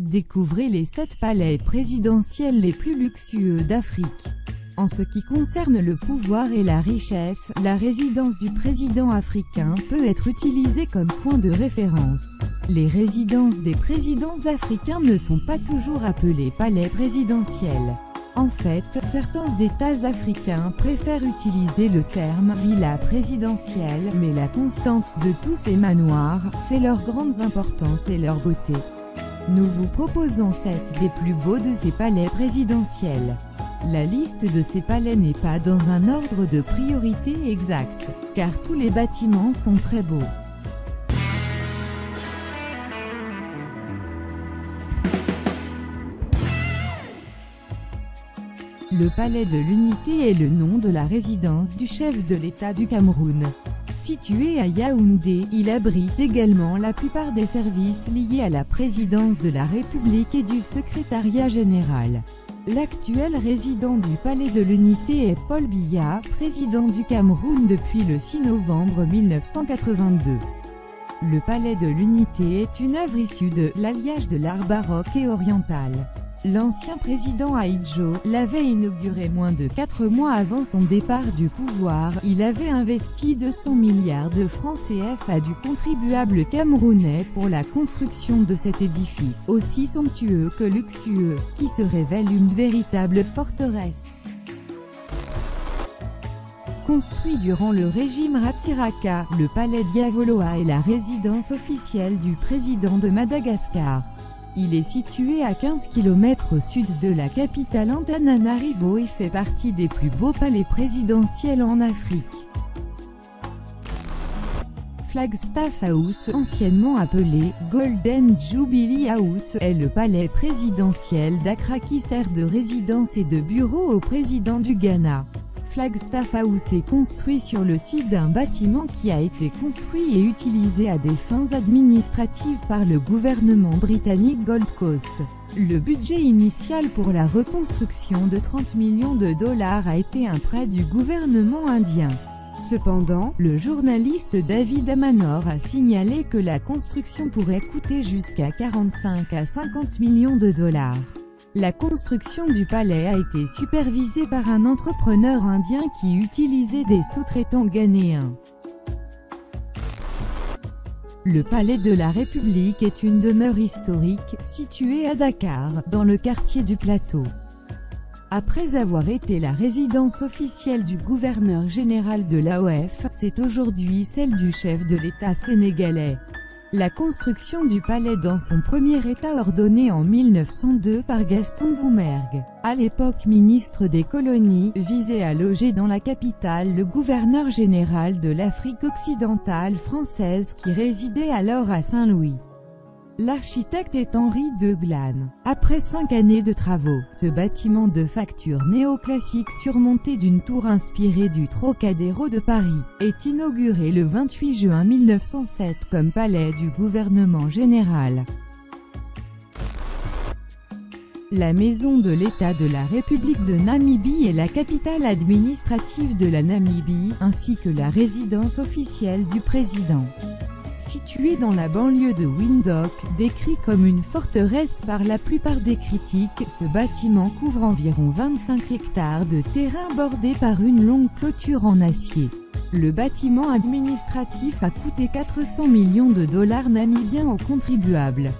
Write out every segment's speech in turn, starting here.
Découvrez les 7 palais présidentiels les plus luxueux d'Afrique. En ce qui concerne le pouvoir et la richesse, la résidence du président africain peut être utilisée comme point de référence. Les résidences des présidents africains ne sont pas toujours appelées palais présidentiels. En fait, certains États africains préfèrent utiliser le terme « villa présidentielle », mais la constante de tous ces manoirs, c'est leur grande importance et leur beauté. Nous vous proposons 7 des plus beaux de ces palais présidentiels. La liste de ces palais n'est pas dans un ordre de priorité exact, car tous les bâtiments sont très beaux. Le palais de l'Unité est le nom de la résidence du chef de l'État du Cameroun. Situé à Yaoundé, il abrite également la plupart des services liés à la présidence de la République et du secrétariat général. L'actuel résident du Palais de l'Unité est Paul Biya, président du Cameroun depuis le 6 novembre 1982. Le Palais de l'Unité est une œuvre issue de l'alliage de l'art baroque et oriental. L'ancien président Ahidjo l'avait inauguré moins de 4 mois avant son départ du pouvoir. Il avait investi 200 milliards de francs CFA du contribuable camerounais pour la construction de cet édifice, aussi somptueux que luxueux, qui se révèle une véritable forteresse. Construit durant le régime Ratsiraka, le palais Diavoloa est la résidence officielle du président de Madagascar. Il est situé à 15 km au sud de la capitale Antananarivo et fait partie des plus beaux palais présidentiels en Afrique. Flagstaff House, anciennement appelé Golden Jubilee House, est le palais présidentiel d'Accra qui sert de résidence et de bureau au président du Ghana. Flagstaff House est construit sur le site d'un bâtiment qui a été construit et utilisé à des fins administratives par le gouvernement britannique Gold Coast. Le budget initial pour la reconstruction de 30 millions de dollars a été un prêt du gouvernement indien. Cependant, le journaliste David Amanor a signalé que la construction pourrait coûter jusqu'à 45 à 50 millions de dollars. La construction du palais a été supervisée par un entrepreneur indien qui utilisait des sous-traitants ghanéens. Le palais de la République est une demeure historique, située à Dakar, dans le quartier du Plateau. Après avoir été la résidence officielle du gouverneur général de l'AOF, c'est aujourd'hui celle du chef de l'État sénégalais. La construction du palais dans son premier état ordonné en 1902 par Gaston Doumergue, à l'époque ministre des colonies, visait à loger dans la capitale le gouverneur général de l'Afrique occidentale française qui résidait alors à Saint-Louis. L'architecte est Henri de Glane. Après 5 années de travaux, ce bâtiment de facture néoclassique surmonté d'une tour inspirée du Trocadéro de Paris, est inauguré le 28 juin 1907 comme palais du gouvernement général. La maison de l'État de la République de Namibie est la capitale administrative de la Namibie, ainsi que la résidence officielle du président. Situé dans la banlieue de Windhoek, décrit comme une forteresse par la plupart des critiques, ce bâtiment couvre environ 25 hectares de terrain bordé par une longue clôture en acier. Le bâtiment administratif a coûté 400 millions de dollars namibiens aux contribuables.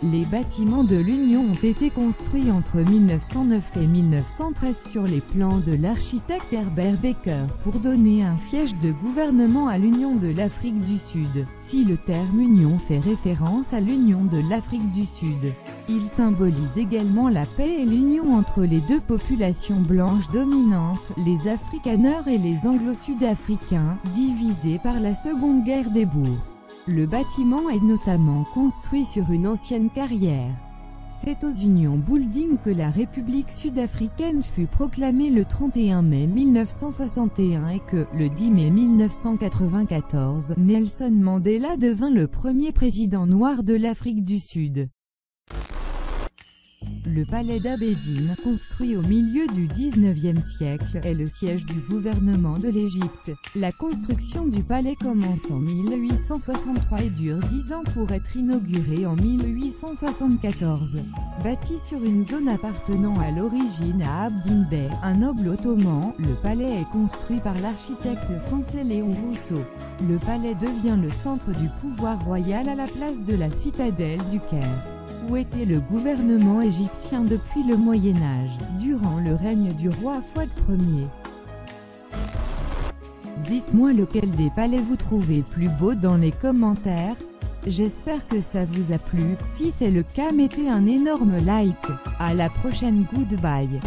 Les bâtiments de l'Union ont été construits entre 1909 et 1913 sur les plans de l'architecte Herbert Baker pour donner un siège de gouvernement à l'Union de l'Afrique du Sud. Si le terme Union fait référence à l'Union de l'Afrique du Sud, il symbolise également la paix et l'union entre les deux populations blanches dominantes, les Afrikaners et les Anglo-Sud-Africains, divisés par la Seconde Guerre des Boers. Le bâtiment est notamment construit sur une ancienne carrière. C'est aux Union Building que la République sud-africaine fut proclamée le 31 mai 1961 et que, le 10 mai 1994, Nelson Mandela devint le premier président noir de l'Afrique du Sud. Le palais d'Abédine, construit au milieu du XIXe siècle, est le siège du gouvernement de l'Égypte. La construction du palais commence en 1863 et dure 10 ans pour être inauguré en 1874. Bâti sur une zone appartenant à l'origine à Abdin Bey, un noble ottoman, le palais est construit par l'architecte français Léon Rousseau. Le palais devient le centre du pouvoir royal à la place de la citadelle du Caire, où était le gouvernement égyptien depuis le Moyen-Âge, durant le règne du roi Fouad Ier. Dites-moi lequel des palais vous trouvez plus beau dans les commentaires. J'espère que ça vous a plu. Si c'est le cas, mettez un énorme like. À la prochaine, goodbye.